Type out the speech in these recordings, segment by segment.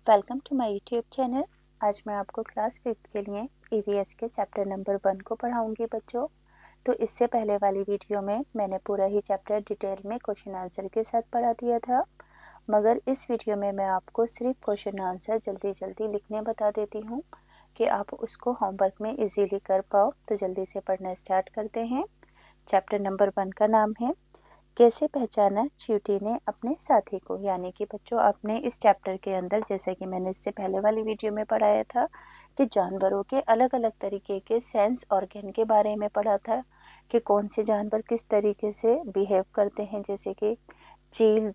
Welcome to my YouTube channel. आज मैं आपको क्लास 5th के लिए ईवीएस के चैप्टर नंबर 1 को पढ़ाऊंगी बच्चों। तो इससे पहले वाली वीडियो में मैंने पूरा ही चैप्टर डिटेल में क्वेश्चन आंसर के साथ पढ़ा दिया था, मगर इस वीडियो में मैं आपको सिर्फ क्वेश्चन आंसर जल्दी जल्दी लिखने बता देती हूँ कि आप उसको होमवर्क में इजीली कर पाओ। तो जल्दी से पढ़ना स्टार्ट करते हैं। चैप्टर नंबर 1 का नाम है कैसे पहचाना चींटी ने अपने साथी को। यानी कि बच्चों, आपने इस चैप्टर के अंदर, जैसे कि मैंने इससे पहले वाली वीडियो में पढ़ाया था, कि जानवरों के अलग अलग तरीके के सेंस ऑर्गन के बारे में पढ़ा था कि कौन से जानवर किस तरीके से बिहेव करते हैं। जैसे कि चील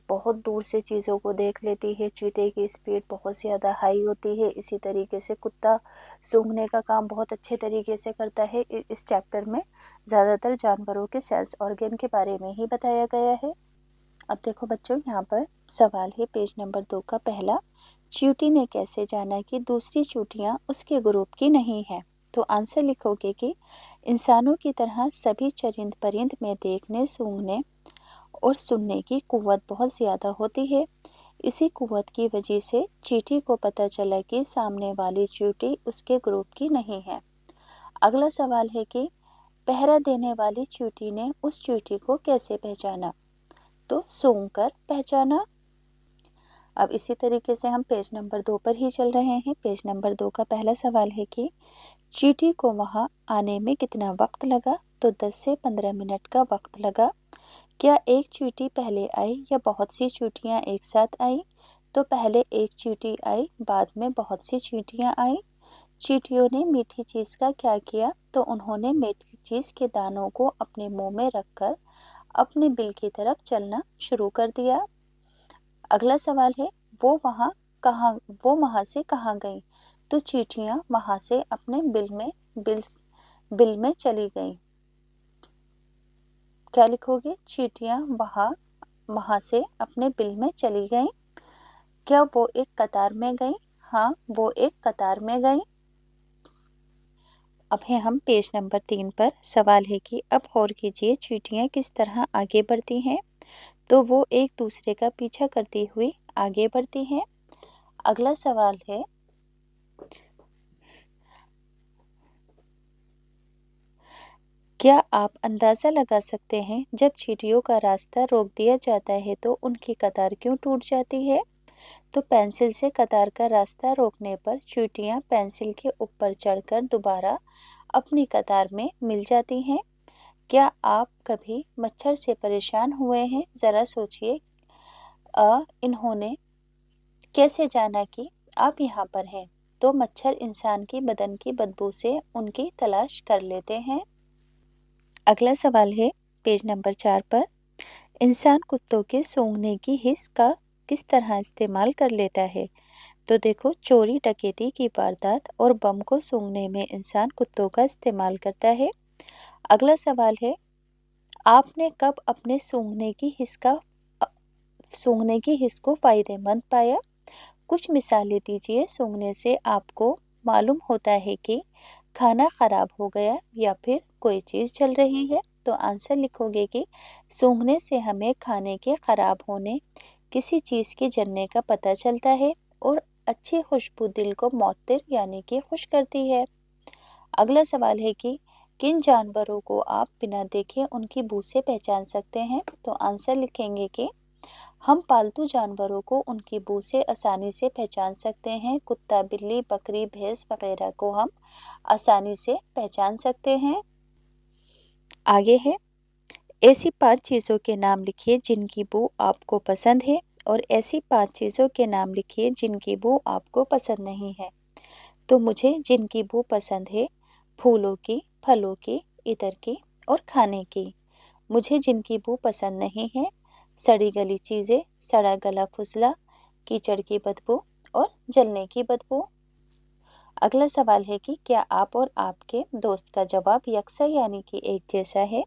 बहुत दूर से चीज़ों को देख लेती है, चीते की स्पीड बहुत ज़्यादा हाई होती है। इसी तरीके से कुत्ता सूंघने का काम बहुत अच्छे तरीके से करता है। इस चैप्टर में ज़्यादातर जानवरों के सेंस ऑर्गन के बारे में ही बताया गया है। अब देखो बच्चों, यहाँ पर सवाल है पेज नंबर 2 का पहला, चींटी ने कैसे जाना कि दूसरी चींटियाँ उसके ग्रुप की नहीं है। तो आंसर लिखोगे कि इंसानों की तरह सभी चरिंद परिंद में देखने, सूंघने और सुनने की कुव्वत बहुत ज़्यादा होती है। इसी कुव्वत की वजह से चींटी को पता चला कि सामने वाली चींटी उसके ग्रुप की नहीं है। अगला सवाल है कि पहरा देने वाली चींटी ने उस चींटी को कैसे पहचाना। तो सूंघ कर पहचाना। अब इसी तरीके से हम पेज नंबर 2 पर ही चल रहे हैं। पेज नंबर 2 का पहला सवाल है कि चींटी को वहां आने में कितना वक्त लगा। तो 10 से 15 मिनट का वक्त लगा। क्या एक चींटी पहले आई या बहुत सी चींटियां एक साथ आई। तो पहले एक चींटी आई, बाद में बहुत सी चींटियां आई। चींटियों ने मीठी चीज का क्या किया। तो उन्होंने मीठी चीज के दानों को अपने मुंह में रखकर अपने बिल की तरफ चलना शुरू कर दिया। अगला सवाल है वो वहां से कहाँ गई। तो चींटियां वहां से अपने बिल में चली गईं। क्या लिखोगे। चींटियां वहां से अपने बिल में चली गईं। क्या वो एक कतार में गईं। हाँ, वो एक कतार में गईं। अब है हम पेज नंबर 3 पर। सवाल है कि अब गौर कीजिए चींटियां किस तरह आगे बढ़ती हैं। तो वो एक दूसरे का पीछा करती हुई आगे बढ़ती हैं। अगला सवाल है क्या आप अंदाज़ा लगा सकते हैं जब चींटियों का रास्ता रोक दिया जाता है तो उनकी कतार क्यों टूट जाती है। तो पेंसिल से कतार का रास्ता रोकने पर चींटियां पेंसिल के ऊपर चढ़कर दोबारा अपनी कतार में मिल जाती हैं। क्या आप कभी मच्छर से परेशान हुए हैं। ज़रा सोचिए, इन्होंने कैसे जाना कि आप यहाँ पर हैं। तो मच्छर इंसान की बदन की बदबू से उनकी तलाश कर लेते हैं। अगला सवाल है पेज नंबर 4 पर, इंसान कुत्तों के सूंघने की हिस्स का किस तरह इस्तेमाल कर लेता है। तो देखो, चोरी डकैती की वारदात और बम को सूंघने में इंसान कुत्तों का इस्तेमाल करता है। अगला सवाल है आपने कब अपने सूंघने की हिस्स को फायदेमंद पाया। कुछ मिसालें दीजिए। सूंघने से आपको मालूम होता है कि खाना खराब हो गया या फिर कोई चीज़ जल रही है। तो आंसर लिखोगे कि सूंघने से हमें खाने के खराब होने, किसी चीज़ के जलने का पता चलता है और अच्छी खुशबू दिल को मुअत्तिर यानी कि खुश करती है। अगला सवाल है कि किन जानवरों को आप बिना देखे उनकी बू से पहचान सकते हैं। तो आंसर लिखेंगे कि हम पालतू जानवरों को उनकी बू से आसानी से पहचान सकते हैं। कुत्ता, बिल्ली, बकरी, भैंस वगैरह को हम आसानी से पहचान सकते हैं। आगे है, ऐसी 5 चीज़ों के नाम लिखिए जिनकी बू आपको पसंद है और ऐसी 5 चीज़ों के नाम लिखिए जिनकी बू आपको पसंद नहीं है। तो मुझे जिनकी बू पसंद है, फूलों की, फलों की, इत्र की और खाने की। मुझे जिनकी बू पसंद नहीं है, सड़ी गली चीज़ें, सड़ा गला फुसला, कीचड़ की बदबू और जलने की बदबू। अगला सवाल है कि क्या आप और आपके दोस्त का जवाब यकसा यानी कि एक जैसा है।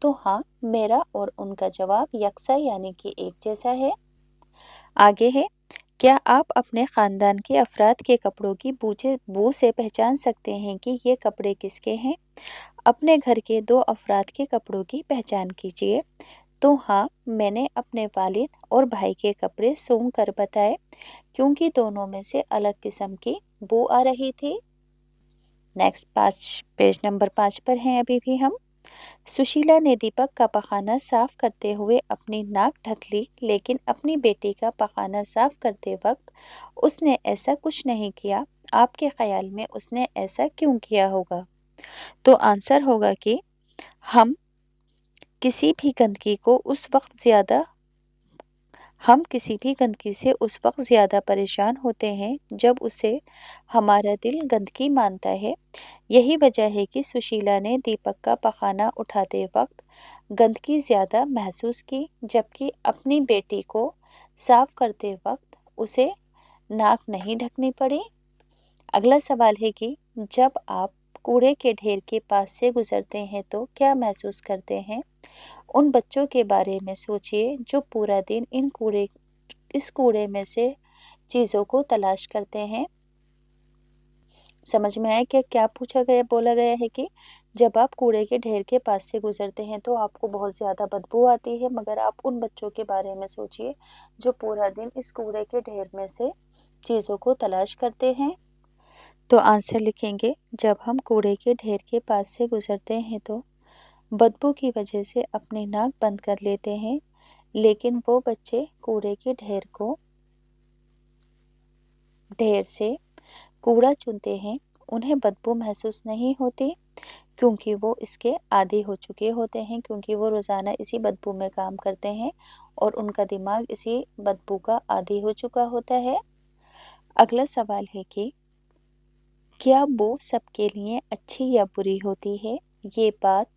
तो हाँ, मेरा और उनका जवाब यकसा यानी कि एक जैसा है। आगे है, क्या आप अपने ख़ानदान के अफराद के कपड़ों की बू से पहचान सकते हैं कि ये कपड़े किसके हैं। अपने घर के 2 अफराद के कपड़ों की पहचान कीजिए। तो हाँ, मैंने अपने वालिद और भाई के कपड़े सूंघ कर बताए क्योंकि दोनों में से अलग किस्म की बू आ रही थी। नेक्स्ट पेज नंबर 5 पर हैं अभी भी हम। सुशीला ने दीपक का पखाना साफ करते हुए अपनी नाक ढक ली, लेकिन अपनी बेटी का पखाना साफ करते वक्त उसने ऐसा कुछ नहीं किया। आपके ख्याल में उसने ऐसा क्यों किया होगा? तो आंसर होगा कि हम किसी भी गंदगी को उस वक्त ज़्यादा हम किसी भी गंदगी से उस वक्त ज़्यादा परेशान होते हैं जब उसे हमारा दिल गंदगी मानता है। यही वजह है कि सुशीला ने दीपक का पखाना उठाते वक्त गंदगी ज़्यादा महसूस की, जबकि अपनी बेटी को साफ करते वक्त उसे नाक नहीं ढकनी पड़ी। अगला सवाल है कि जब आप कूड़े के ढेर के पास से गुजरते हैं तो क्या महसूस करते हैं? उन बच्चों के बारे में सोचिए जो पूरा दिन इस कूड़े में से चीज़ों को तलाश करते हैं। समझ में आया क्या बोला गया है कि जब आप कूड़े के ढेर के पास से गुजरते हैं तो आपको बहुत ज़्यादा बदबू आती है, मगर आप उन बच्चों के बारे में सोचिए जो पूरा दिन इस कूड़े के ढेर में से चीज़ों को तलाश करते हैं। तो आंसर लिखेंगे, जब हम कूड़े के ढेर के पास से गुजरते हैं तो बदबू की वजह से अपनी नाक बंद कर लेते हैं, लेकिन वो बच्चे कूड़े के ढेर से कूड़ा चुनते हैं, उन्हें बदबू महसूस नहीं होती क्योंकि वो इसके आदी हो चुके होते हैं, क्योंकि वो रोज़ाना इसी बदबू में काम करते हैं और उनका दिमाग इसी बदबू का आदी हो चुका होता है। अगला सवाल है कि क्या बू सबके लिए अच्छी या बुरी होती है? ये बात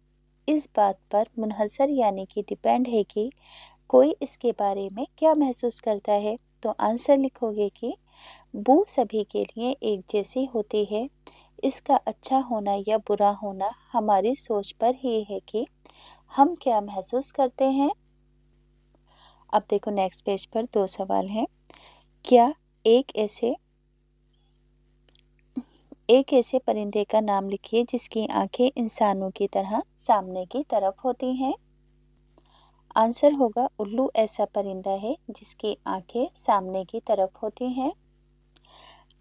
इस बात पर मुनहसर यानी कि डिपेंड है कि कोई इसके बारे में क्या महसूस करता है। तो आंसर लिखोगे कि बू सभी के लिए एक जैसी होती है। इसका अच्छा होना या बुरा होना हमारी सोच पर ही है कि हम क्या महसूस करते हैं। अब देखो नेक्स्ट पेज पर 2 सवाल हैं। क्या एक ऐसे परिंदे का नाम लिखिए जिसकी आंखें इंसानों की तरह सामने की तरफ होती हैं। आंसर होगा उल्लू ऐसा परिंदा है जिसकी आंखें सामने की तरफ होती हैं।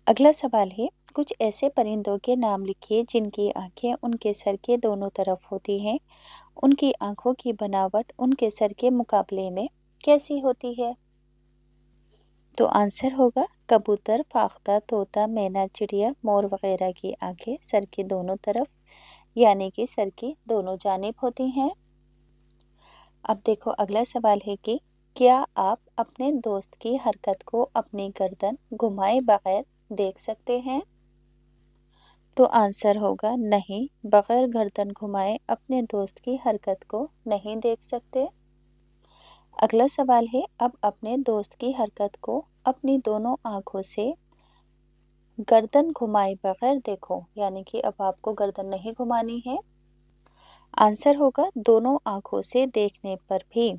अगला सवाल है, कुछ ऐसे परिंदों के नाम लिखिए जिनकी आंखें उनके सर के दोनों तरफ होती हैं। उनकी आंखों की बनावट उनके सर के मुकाबले में कैसी होती है? तो आंसर होगा कबूतर, फाख्ता, तोता, मैना, चिड़िया, मोर वगैरह की आंखें सर के दोनों तरफ यानी कि सर की दोनों जानिब होती हैं। अब देखो अगला सवाल है कि क्या आप अपने दोस्त की हरकत को अपनी गर्दन घुमाए बगैर देख सकते हैं? तो आंसर होगा नहीं, बगैर गर्दन घुमाए अपने दोस्त की हरकत को नहीं देख सकते। अगला सवाल है, अब अपने दोस्त की हरकत को अपनी दोनों आंखों से गर्दन घुमाए बगैर देखो, यानी कि अब आपको गर्दन नहीं घुमानी है। आंसर होगा दोनों आंखों से देखने पर भी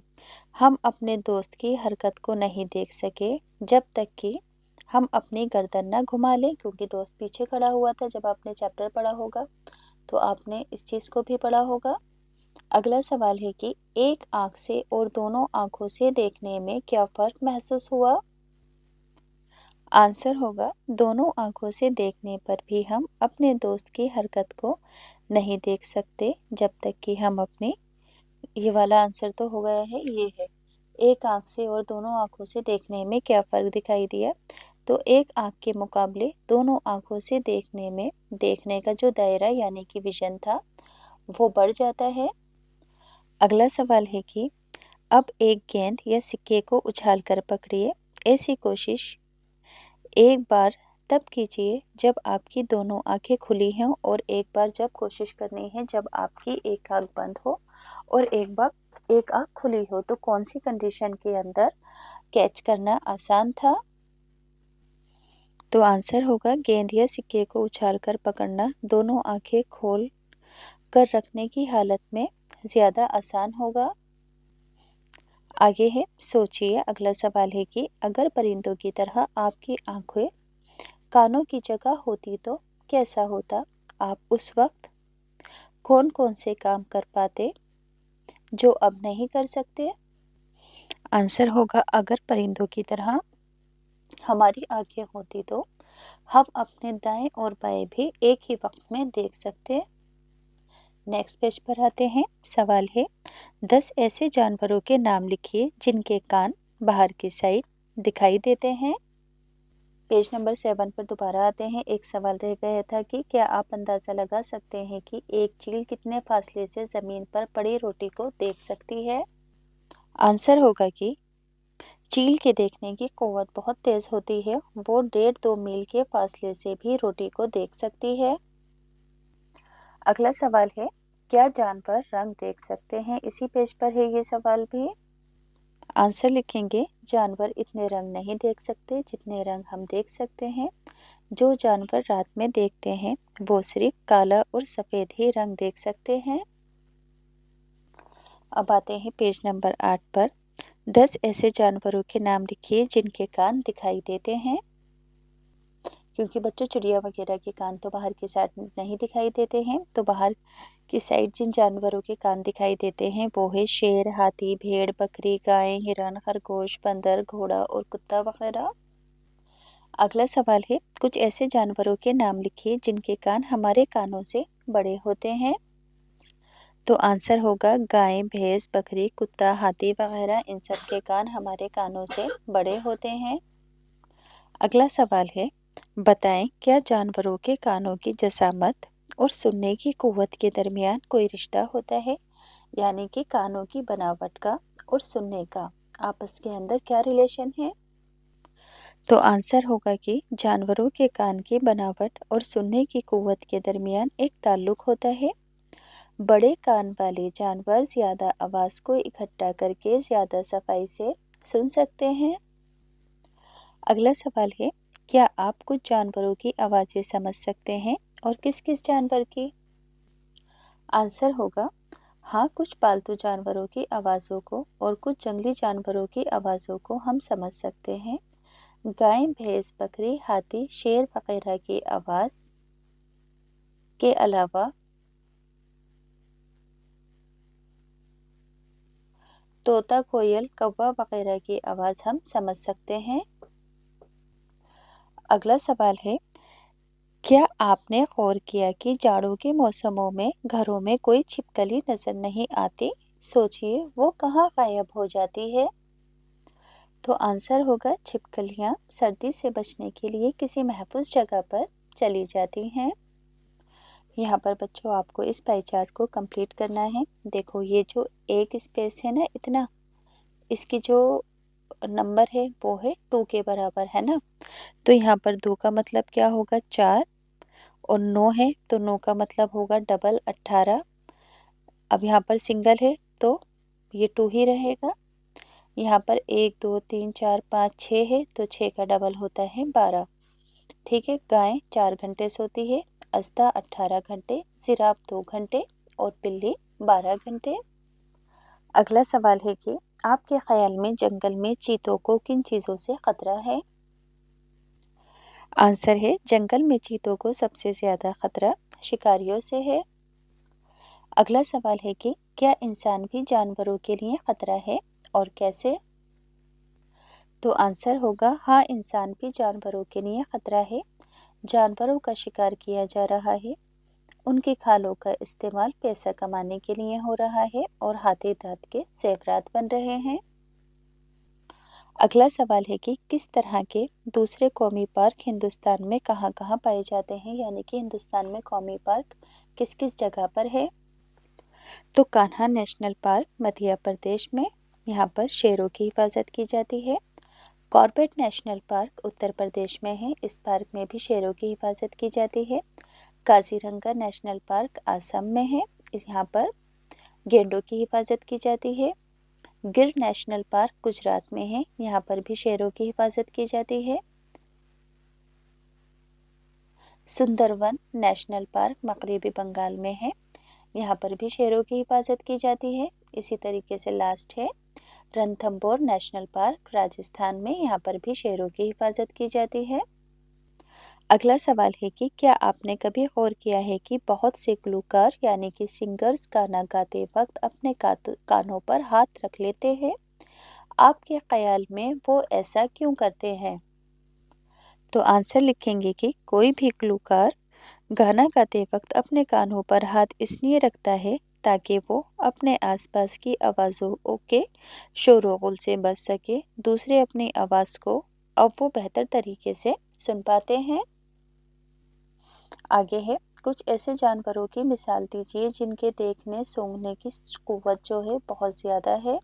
हम अपने दोस्त की हरकत को नहीं देख सके जब तक कि हम अपनी गर्दन ना घुमा लें, क्योंकि दोस्त पीछे खड़ा हुआ था। जब आपने चैप्टर पढ़ा होगा तो आपने इस चीज़ को भी पढ़ा होगा। अगला सवाल है कि एक आंख से और दोनों आंखों से देखने में क्या फ़र्क महसूस हुआ? आंसर होगा दोनों आंखों से देखने पर भी हम अपने दोस्त की हरकत को नहीं देख सकते जब तक कि हम अपनी ये वाला आंसर तो हो गया है, ये है एक आंख से और दोनों आंखों से देखने में क्या फ़र्क दिखाई दिया। तो एक आंख के मुकाबले दोनों आंखों से देखने में देखने का जो दायरा यानी कि विजन था वो बढ़ जाता है। अगला सवाल है कि अब एक गेंद या सिक्के को उछालकर पकड़िए। ऐसी कोशिश एक बार तब कीजिए जब आपकी दोनों आंखें खुली हों और एक बार जब कोशिश करनी है जब आपकी एक आंख बंद हो और एक आंख खुली हो। तो कौन सी कंडीशन के अंदर कैच करना आसान था? तो आंसर होगा गेंद या सिक्के को उछालकर पकड़ना दोनों आंखें खोल कर रखने की हालत में ज़्यादा आसान होगा। आगे है, सोचिए अगला सवाल है कि अगर परिंदों की तरह आपकी आंखें कानों की जगह होती तो कैसा होता? आप उस वक्त कौन कौन से काम कर पाते जो अब नहीं कर सकते? आंसर होगा अगर परिंदों की तरह हमारी आंखें होती तो हम अपने दाएं और बाएं भी एक ही वक्त में देख सकते। नेक्स्ट पेज पर आते हैं। सवाल है 10 ऐसे जानवरों के नाम लिखिए जिनके कान बाहर की साइड दिखाई देते हैं। पेज नंबर 7 पर दोबारा आते हैं। एक सवाल रह गया था कि क्या आप अंदाज़ा लगा सकते हैं कि एक चील कितने फासले से ज़मीन पर पड़ी रोटी को देख सकती है। आंसर होगा कि चील के देखने की कुव्वत बहुत तेज़ होती है, वो 1.5-2 मील के फासले से भी रोटी को देख सकती है। अगला सवाल है क्या जानवर रंग देख सकते हैं। इसी पेज पर है ये सवाल भी। आंसर लिखेंगे जानवर इतने रंग नहीं देख सकते जितने रंग हम देख सकते हैं। जो जानवर रात में देखते हैं वो सिर्फ काला और सफ़ेद ही रंग देख सकते हैं। अब आते हैं पेज नंबर 8 पर। 10 ऐसे जानवरों के नाम लिखिए जिनके कान दिखाई देते हैं। क्योंकि बच्चों चिड़िया वगैरह के कान तो बाहर की साइड नहीं दिखाई देते हैं, तो बाहर की साइड जिन जानवरों के कान दिखाई देते हैं वो है शेर, हाथी, भेड़, बकरी, गाय, हिरन, खरगोश, बंदर, घोड़ा और कुत्ता वगैरह। अगला सवाल है कुछ ऐसे जानवरों के नाम लिखिए जिनके कान हमारे कानों से बड़े होते हैं। तो आंसर होगा गाय, भैंस, बकरी, कुत्ता, हाथी वगैरह, इन सब के कान हमारे कानों से बड़े होते हैं। अगला सवाल है बताएं क्या जानवरों के कानों की जसामत और सुनने की कुव्वत के दरमियान कोई रिश्ता होता है। यानी कि कानों की बनावट का और सुनने का आपस के अंदर क्या रिलेशन है। तो आंसर होगा कि जानवरों के कान की बनावट और सुनने की कुव्वत के दरमियान एक ताल्लुक होता है। बड़े कान वाले जानवर ज़्यादा आवाज़ को इकट्ठा करके ज़्यादा सफाई से सुन सकते हैं। अगला सवाल है क्या आप कुछ जानवरों की आवाज़ें समझ सकते हैं और किस किस जानवर की। आंसर होगा हाँ, कुछ पालतू जानवरों की आवाज़ों को और कुछ जंगली जानवरों की आवाज़ों को हम समझ सकते हैं। गाय, भैंस, बकरी, हाथी, शेर वगैरह की आवाज़ के अलावा तोता, कोयल, कौवा वगैरह की आवाज़ हम समझ सकते हैं। अगला सवाल है क्या आपने गौर किया कि जाड़ों के मौसमों में घरों में कोई छिपकली नजर नहीं आती। सोचिए वो कहाँ गायब हो जाती है। तो आंसर होगा छिपकलियाँ सर्दी से बचने के लिए किसी महफूज जगह पर चली जाती हैं। यहाँ पर बच्चों आपको इस पाई चार्ट को कंप्लीट करना है। देखो ये जो एक स्पेस है ना इतना, इसकी जो नंबर है वो है 2 के बराबर है ना। तो यहाँ पर 2 का मतलब क्या होगा 4 और 9 है तो 9 का मतलब होगा डबल 18। अब यहाँ पर सिंगल है तो ये 2 ही रहेगा। यहाँ पर 1 2 3 4 5 6 है तो 6 का डबल होता है 12। ठीक है। गाय 4 घंटे सोती है, अस्ता 18 घंटे, जिराफ 2 घंटे और बिल्ली 12 घंटे। अगला सवाल है कि आपके ख्याल में जंगल में चीतों को किन चीज़ों से खतरा है। आंसर है जंगल में चीतों को सबसे ज़्यादा खतरा शिकारियों से है। अगला सवाल है कि क्या इंसान भी जानवरों के लिए खतरा है और कैसे। तो आंसर होगा हाँ, इंसान भी जानवरों के लिए खतरा है। जानवरों का शिकार किया जा रहा है, उनकी खालों का इस्तेमाल पैसा कमाने के लिए हो रहा है और हाथी दांत के ज़ेवरात बन रहे हैं। अगला सवाल है कि किस तरह के दूसरे कौमी पार्क हिंदुस्तान में कहाँ कहाँ पाए जाते हैं। यानी कि हिंदुस्तान में कौमी पार्क किस किस जगह पर है। तो कान्हा नेशनल पार्क मध्य प्रदेश में, यहाँ पर शेरों की हिफाजत की जाती है। Corbett national park Uttar Pradesh में है, इस पार्क में भी शेरों की हिफाजत की जाती है। काजीरंगा नेशनल पार्क आसाम में है, यहाँ पर गेंडों की हिफाजत की जाती है। गिर नेशनल पार्क गुजरात में है, यहाँ पर भी शेरों की हिफाजत की जाती है। सुंदरवन नेशनल पार्क मगरबी बंगाल में है, यहाँ पर भी शेरों की हिफाजत की जाती है। इसी तरीके से लास्ट है रणथंभौर नेशनल पार्क राजस्थान में, यहाँ पर भी शेरों की हिफाजत की जाती है। अगला सवाल है कि क्या आपने कभी गौर किया है कि बहुत से गुलकार यानी कि सिंगर्स गाना गाते वक्त अपने कानों पर हाथ रख लेते हैं। آپ کے خیال میں وہ ایسا کیوں کرتے ہیں؟ تو آنسر لکھیں گے کہ کوئی بھی گلوکار گانا گاتے وقت اپنے کانوں پر ہاتھ اس لیے رکھتا ہے تاکہ وہ اپنے آس پاس کی آوازوں کے شور و غل سے بچ سکے، دوسرے اپنی آواز کو اب وہ بہتر طریقے سے سن پاتے ہیں۔ آگے ہے کچھ ایسے جانوروں کی مثال دیجیے جن کے دیکھنے سونگھنے کی قوت جو ہے بہت زیادہ ہے۔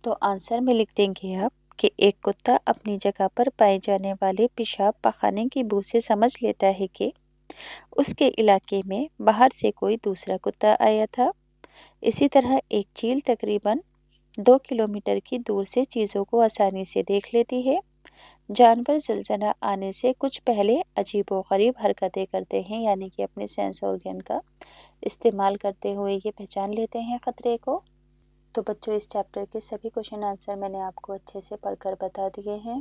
تو آنسر میں لکھ دیں گے آپ کہ ایک کتا اپنی جگہ پر پائے جانے والے پیشاب پخانے کی بو سے سمجھ لیتا ہے کہ اس کے علاقے میں باہر سے کوئی دوسرا کتا آیا تھا۔ اسی طرح ایک چیل تقریباً 2 کلومیٹر کی دور سے چیزوں کو آسانی سے دیکھ لیتی ہے۔ جانور زلزلہ آنے سے کچھ پہلے عجیب و غریب حرکتیں کرتے ہیں، یعنی کہ اپنے سینس آرگن کا استعمال کرتے ہوئے یہ پہچان لیتے ہیں خطرے کو۔ تو بچوں اس چیپٹر کے سبھی کوشچن آنسر میں نے آپ کو اچھے سے پڑھ کر بتا دیے ہیں۔